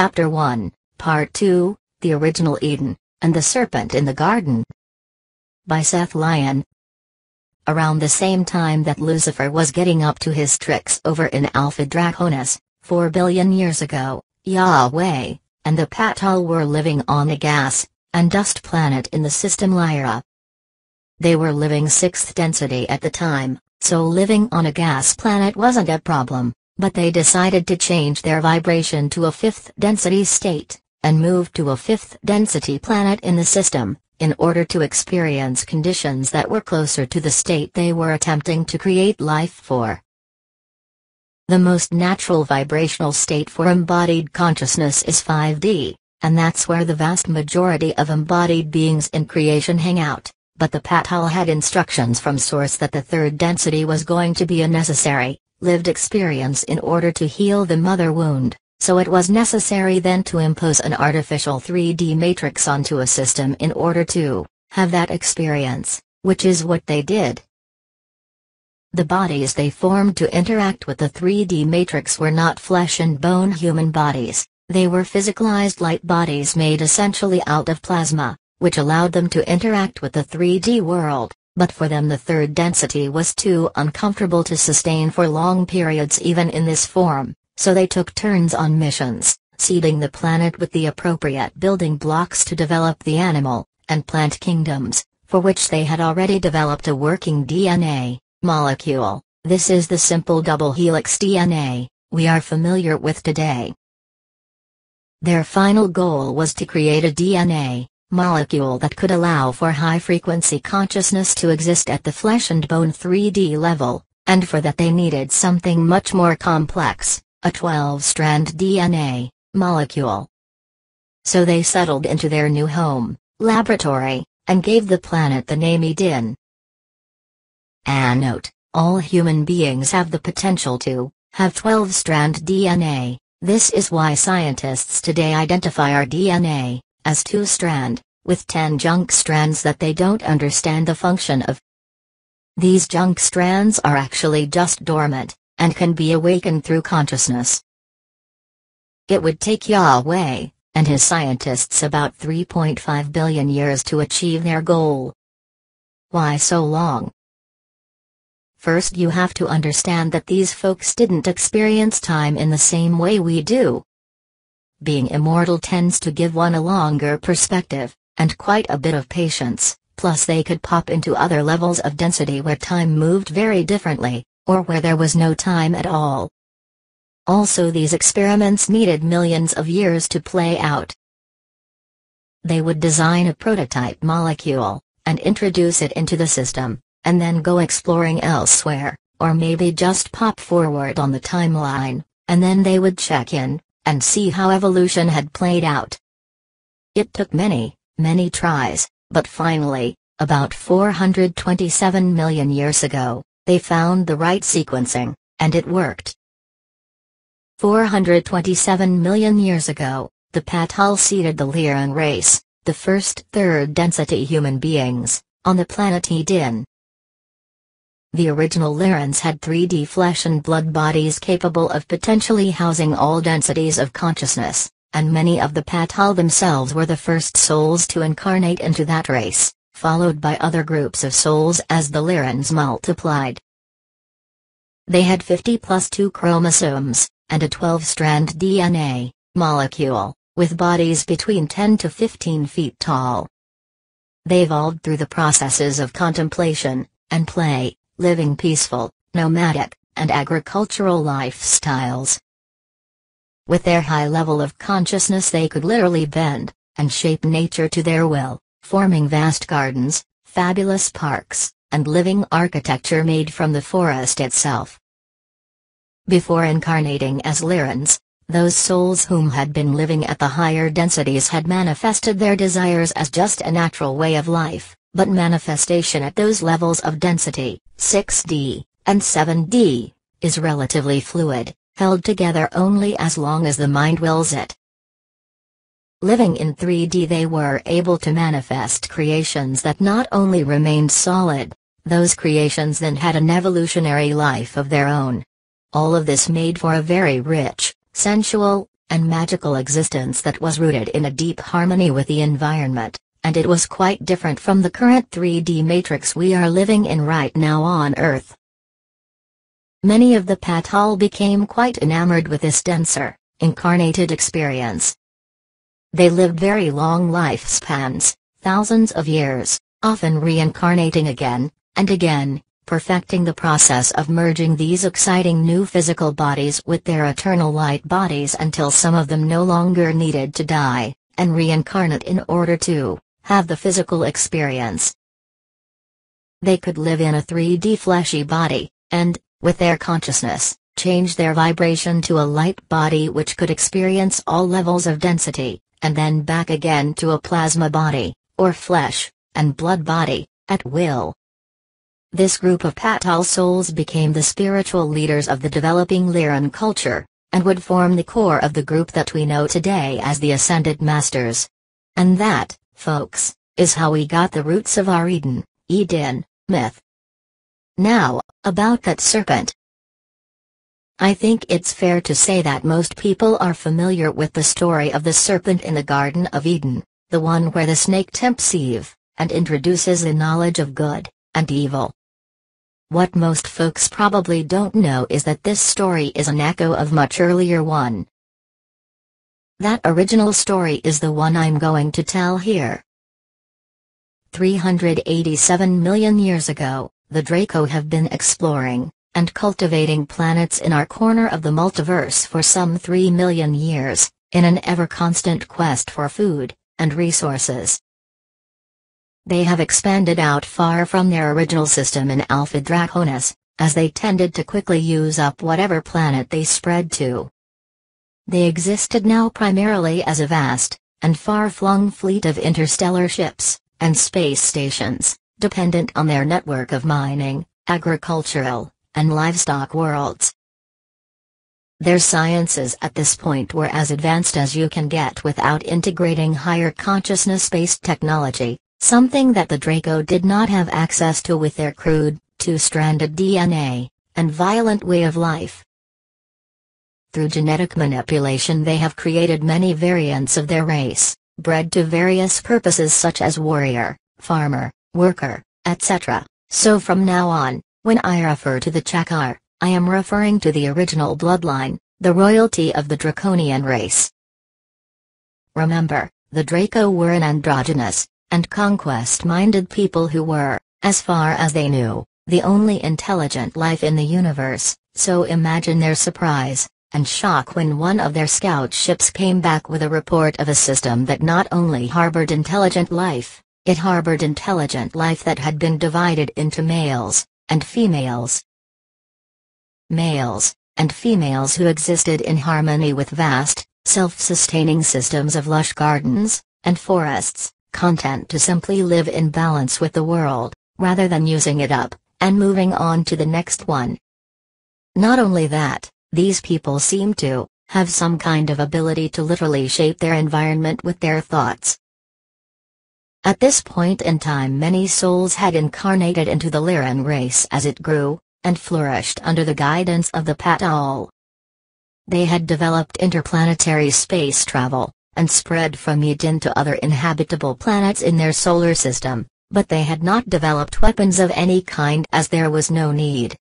Chapter 1, Part 2, The Original Eden, and the Serpent in the Garden. By Seth Lyon. Around the same time that Lucifer was getting up to his tricks over in Alpha Draconis, 4 billion years ago, Yahweh and the Patal were living on a gas and dust planet in the system Lyra. They were living 6th density at the time, so living on a gas planet wasn't a problem. But they decided to change their vibration to a 5th density state, and move to a 5th density planet in the system, in order to experience conditions that were closer to the state they were attempting to create life for. The most natural vibrational state for embodied consciousness is 5D, and that's where the vast majority of embodied beings in creation hang out, but the Patal had instructions from Source that the 3rd density was going to be a necessary, lived experience in order to heal the mother wound, so it was necessary then to impose an artificial 3D matrix onto a system in order to have that experience, which is what they did. The bodies they formed to interact with the 3D matrix were not flesh and bone human bodies, they were physicalized light bodies made essentially out of plasma, which allowed them to interact with the 3D world. But for them the 3rd density was too uncomfortable to sustain for long periods even in this form, so they took turns on missions, seeding the planet with the appropriate building blocks to develop the animal and plant kingdoms, for which they had already developed a working DNA molecule. This is the simple double helix DNA we are familiar with today. Their final goal was to create a DNA molecule that could allow for high-frequency consciousness to exist at the flesh and bone 3D level, and for that they needed something much more complex, a 12-strand DNA molecule. So they settled into their new home, laboratory, and gave the planet the name Eden. And note, all human beings have the potential to have 12-strand DNA. This is why scientists today identify our DNA as 2-strand, with 10 junk strands that they don't understand the function of. These junk strands are actually just dormant, and can be awakened through consciousness. It would take Yahweh and his scientists about 3.5 billion years to achieve their goal. Why so long? First, you have to understand that these folks didn't experience time in the same way we do. Being immortal tends to give one a longer perspective, and quite a bit of patience, plus they could pop into other levels of density where time moved very differently, or where there was no time at all. Also, these experiments needed millions of years to play out. They would design a prototype molecule, and introduce it into the system, and then go exploring elsewhere, or maybe just pop forward on the timeline, and then they would check in and see how evolution had played out. It took many tries, but finally, about 427 million years ago, they found the right sequencing, and it worked. 427 million years ago, the Patal seeded the Lyran race, the first 3rd density human beings, on the planet Eden. The original Lyrans had 3D flesh and blood bodies capable of potentially housing all densities of consciousness, and many of the Patal themselves were the first souls to incarnate into that race, followed by other groups of souls as the Lyrans multiplied. They had 50 plus 2 chromosomes, and a 12-strand DNA molecule, with bodies between 10 to 15 feet tall. They evolved through the processes of contemplation and play, living peaceful, nomadic, and agricultural lifestyles. With their high level of consciousness they could literally bend and shape nature to their will, forming vast gardens, fabulous parks, and living architecture made from the forest itself. Before incarnating as Lyrans, those souls whom had been living at the higher densities had manifested their desires as just a natural way of life. But manifestation at those levels of density, 6D, and 7D, is relatively fluid, held together only as long as the mind wills it. Living in 3D they were able to manifest creations that not only remained solid, those creations then had an evolutionary life of their own. All of this made for a very rich, sensual, and magical existence that was rooted in a deep harmony with the environment, and it was quite different from the current 3D matrix we are living in right now on Earth. Many of the Patal became quite enamored with this denser, incarnated experience. They lived very long lifespans, thousands of years, often reincarnating again and again, perfecting the process of merging these exciting new physical bodies with their eternal light bodies until some of them no longer needed to die and reincarnate in order to have the physical experience. They could live in a 3D fleshy body, and, with their consciousness, change their vibration to a light body which could experience all levels of density, and then back again to a plasma body, or flesh and blood body, at will. This group of Patal souls became the spiritual leaders of the developing Lyran culture, and would form the core of the group that we know today as the Ascended Masters. And that, folks, is how we got the roots of our Eden myth. Now, about that serpent. I think it's fair to say that most people are familiar with the story of the serpent in the Garden of Eden, the one where the snake tempts Eve, and introduces the knowledge of good and evil. What most folks probably don't know is that this story is an echo of much earlier one. That original story is the one I'm going to tell here. 387 million years ago, the Draco have been exploring and cultivating planets in our corner of the multiverse for some 3 million years, in an ever-constant quest for food and resources. They have expanded out far from their original system in Alpha Draconis, as they tended to quickly use up whatever planet they spread to. They existed now primarily as a vast and far-flung fleet of interstellar ships and space stations, dependent on their network of mining, agricultural, and livestock worlds. Their sciences at this point were as advanced as you can get without integrating higher consciousness-based technology, something that the Draco did not have access to with their crude, two-stranded DNA, and violent way of life. Through genetic manipulation they have created many variants of their race, bred to various purposes such as warrior, farmer, worker, etc. So from now on, when I refer to the Chakar, I am referring to the original bloodline, the royalty of the Draconian race. Remember, the Draco were an androgynous and conquest-minded people who were, as far as they knew, the only intelligent life in the universe, so imagine their surprise and shock when one of their scout ships came back with a report of a system that not only harbored intelligent life, it harbored intelligent life that had been divided into males and females. Males and females who existed in harmony with vast, self-sustaining systems of lush gardens and forests, content to simply live in balance with the world, rather than using it up and moving on to the next one. Not only that, these people seem to have some kind of ability to literally shape their environment with their thoughts. At this point in time many souls had incarnated into the Lyran race as it grew and flourished under the guidance of the Patal. They had developed interplanetary space travel and spread from Eden to other inhabitable planets in their solar system, but they had not developed weapons of any kind as there was no need.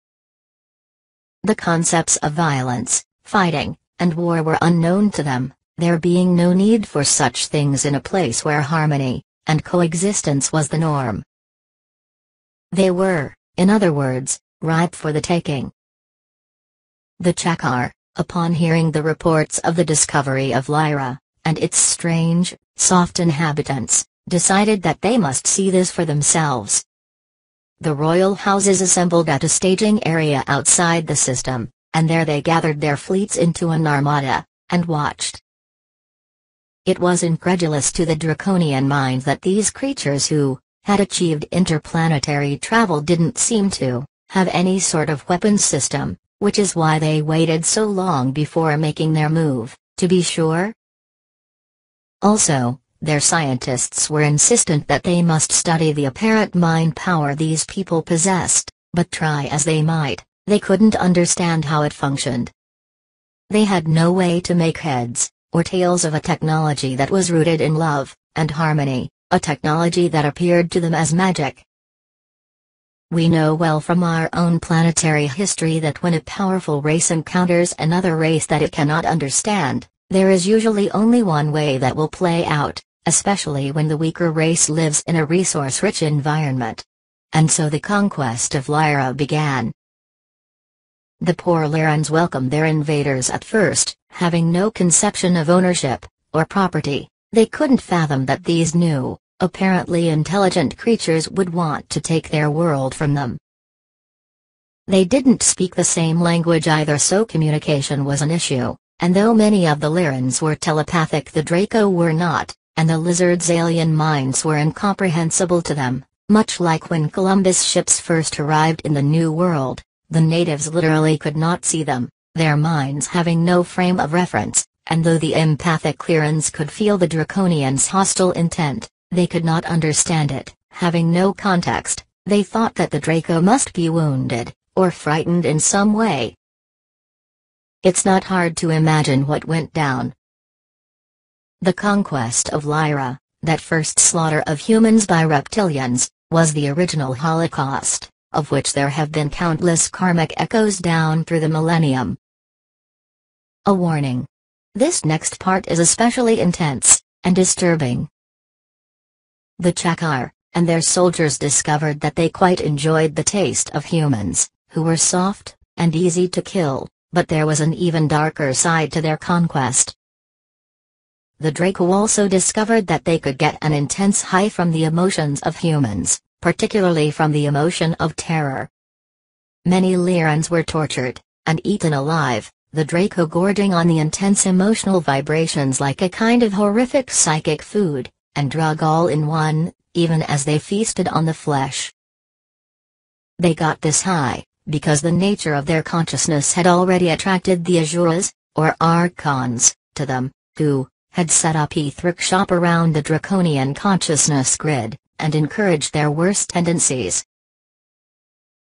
The concepts of violence, fighting, and war were unknown to them, there being no need for such things in a place where harmony and coexistence was the norm. They were, in other words, ripe for the taking. The Chakar, upon hearing the reports of the discovery of Lyra and its strange, soft inhabitants, decided that they must see this for themselves. The royal houses assembled at a staging area outside the system, and there they gathered their fleets into an armada, and watched. It was incredulous to the draconian mind that these creatures who had achieved interplanetary travel didn't seem to have any sort of weapons system, which is why they waited so long before making their move, to be sure. Also, their scientists were insistent that they must study the apparent mind power these people possessed, but try as they might, they couldn't understand how it functioned. They had no way to make heads or tales of a technology that was rooted in love and harmony, a technology that appeared to them as magic. We know well from our own planetary history that when a powerful race encounters another race that it cannot understand, there is usually only one way that will play out, especially when the weaker race lives in a resource-rich environment. And so the conquest of Lyra began. The poor Lyrans welcomed their invaders at first, having no conception of ownership or property. They couldn't fathom that these new, apparently intelligent creatures would want to take their world from them. They didn't speak the same language either, so communication was an issue, and though many of the Lyrans were telepathic, the Draco were not, and the lizards' alien minds were incomprehensible to them, much like when Columbus' ships first arrived in the New World. The natives literally could not see them, their minds having no frame of reference, and though the empathic Lyrans could feel the Draconians' hostile intent, they could not understand it. Having no context, they thought that the Draco must be wounded, or frightened in some way. It's not hard to imagine what went down. The conquest of Lyra, that first slaughter of humans by reptilians, was the original Holocaust, of which there have been countless karmic echoes down through the millennium. A warning. This next part is especially intense and disturbing. The Chakar and their soldiers discovered that they quite enjoyed the taste of humans, who were soft and easy to kill, but there was an even darker side to their conquest. The Draco also discovered that they could get an intense high from the emotions of humans, particularly from the emotion of terror. Many Lyrans were tortured and eaten alive, the Draco gorging on the intense emotional vibrations like a kind of horrific psychic food and drug all in one, even as they feasted on the flesh. They got this high because the nature of their consciousness had already attracted the Asuras, or Archons, to them, who had set up etheric shop around the draconian consciousness grid, and encouraged their worst tendencies.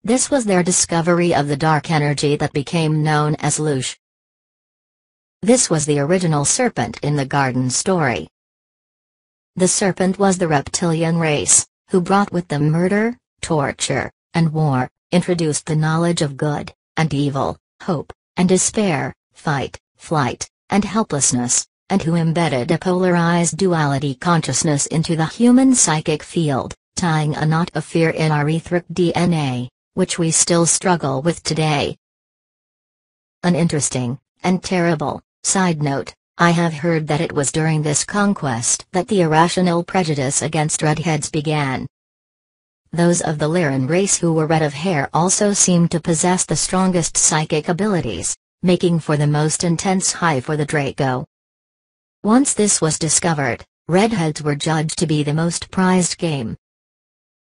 This was their discovery of the dark energy that became known as Lush. This was the original Serpent in the Garden story. The Serpent was the reptilian race, who brought with them murder, torture, and war, introduced the knowledge of good and evil, hope and despair, fight, flight, and helplessness, and who embedded a polarized duality consciousness into the human psychic field, tying a knot of fear in our etheric DNA, which we still struggle with today. An interesting, and terrible, side note, I have heard that it was during this conquest that the irrational prejudice against redheads began. Those of the Lyran race who were red of hair also seemed to possess the strongest psychic abilities, making for the most intense high for the Draco. Once this was discovered, redheads were judged to be the most prized game.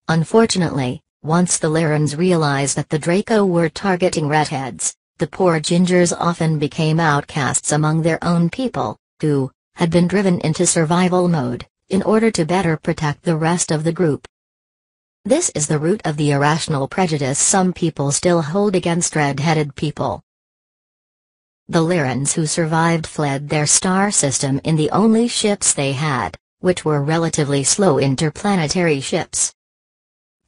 Unfortunately, once the Lyrans realized that the Draco were targeting redheads, the poor gingers often became outcasts among their own people, who had been driven into survival mode, in order to better protect the rest of the group. This is the root of the irrational prejudice some people still hold against red-headed people. The Lyrans who survived fled their star system in the only ships they had, which were relatively slow interplanetary ships.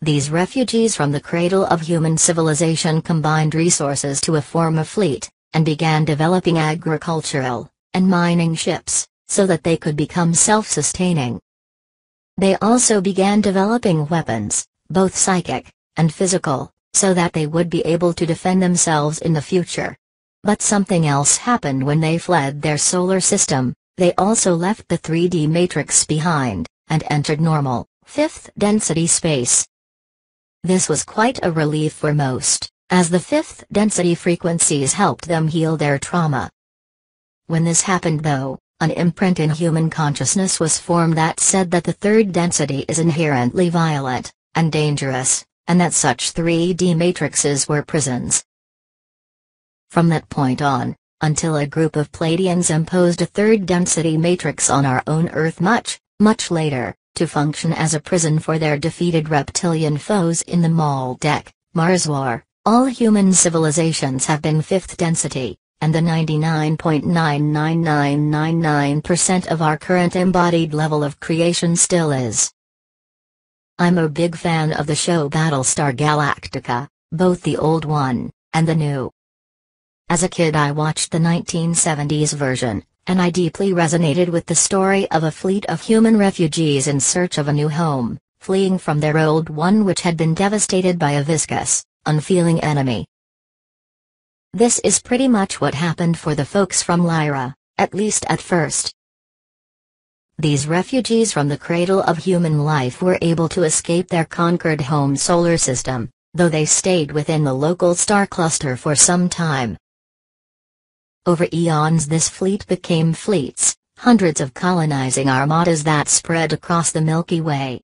These refugees from the cradle of human civilization combined resources to form a fleet, and began developing agricultural and mining ships, so that they could become self-sustaining. They also began developing weapons, both psychic and physical, so that they would be able to defend themselves in the future. But something else happened when they fled their solar system. They also left the 3D matrix behind, and entered normal, 5th density space. This was quite a relief for most, as the 5th density frequencies helped them heal their trauma. When this happened though, an imprint in human consciousness was formed that said that the 3rd density is inherently violent and dangerous, and that such 3D matrices were prisons. From that point on, until a group of Pleiadians imposed a 3rd density matrix on our own Earth much, much later, to function as a prison for their defeated reptilian foes in the Maldek, Mars War, all human civilizations have been 5th density, and the 99.99999% of our current embodied level of creation still is. I'm a big fan of the show Battlestar Galactica, both the old one and the new. As a kid I watched the 1970s version, and I deeply resonated with the story of a fleet of human refugees in search of a new home, fleeing from their old one which had been devastated by a viscous, unfeeling enemy. This is pretty much what happened for the folks from Lyra, at least at first. These refugees from the cradle of human life were able to escape their conquered home solar system, though they stayed within the local star cluster for some time. Over eons this fleet became fleets, hundreds of colonizing armadas that spread across the Milky Way.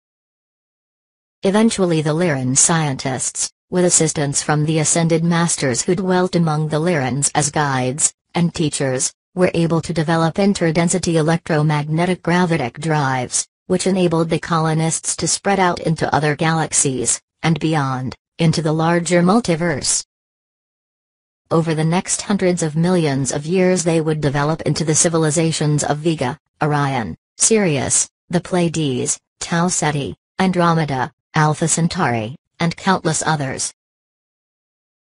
Eventually the Lyran scientists, with assistance from the Ascended Masters who dwelt among the Lyrans as guides and teachers, were able to develop interdensity electromagnetic gravitic drives, which enabled the colonists to spread out into other galaxies, and beyond, into the larger multiverse. Over the next hundreds of millions of years they would develop into the civilizations of Vega, Orion, Sirius, the Pleiades, Tau Ceti, Andromeda, Alpha Centauri, and countless others.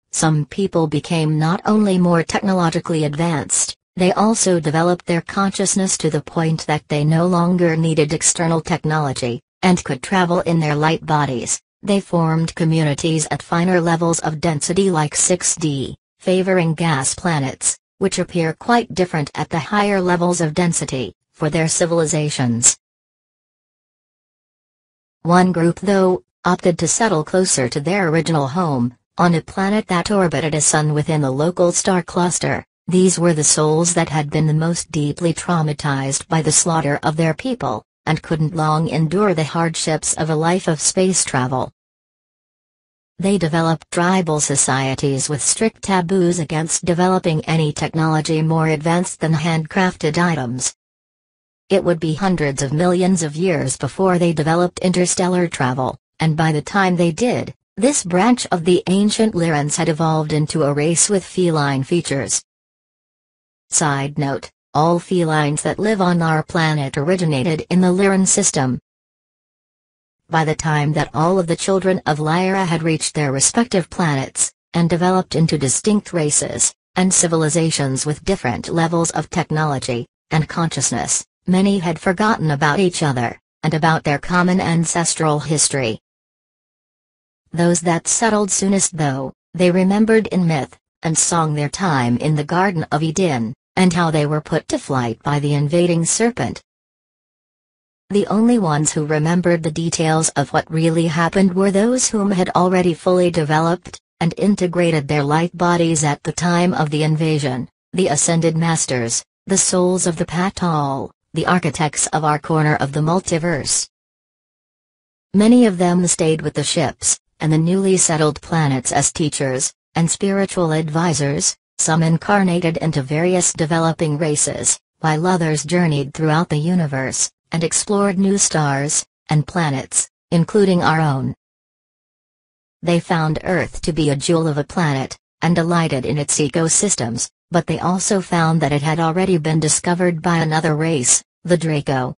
Some people became not only more technologically advanced, they also developed their consciousness to the point that they no longer needed external technology, and could travel in their light bodies. They formed communities at finer levels of density like 6D, favoring gas planets, which appear quite different at the higher levels of density, for their civilizations. One group though, opted to settle closer to their original home, on a planet that orbited a sun within the local star cluster. These were the souls that had been the most deeply traumatized by the slaughter of their people, and couldn't long endure the hardships of a life of space travel. They developed tribal societies with strict taboos against developing any technology more advanced than handcrafted items. It would be hundreds of millions of years before they developed interstellar travel, and by the time they did, this branch of the ancient Lyrans had evolved into a race with feline features. Side note, all felines that live on our planet originated in the Lyran system. By the time that all of the children of Lyra had reached their respective planets, and developed into distinct races, and civilizations with different levels of technology and consciousness, many had forgotten about each other, and about their common ancestral history. Those that settled soonest though, they remembered in myth, and song their time in the Garden of Eden, and how they were put to flight by the invading Serpent. The only ones who remembered the details of what really happened were those whom had already fully developed and integrated their light bodies at the time of the invasion, the Ascended Masters, the souls of the Patal, the architects of our corner of the multiverse. Many of them stayed with the ships and the newly settled planets as teachers and spiritual advisors. Some incarnated into various developing races, while others journeyed throughout the universe, and explored new stars and planets, including our own. They found Earth to be a jewel of a planet, and delighted in its ecosystems, but they also found that it had already been discovered by another race, the Draco,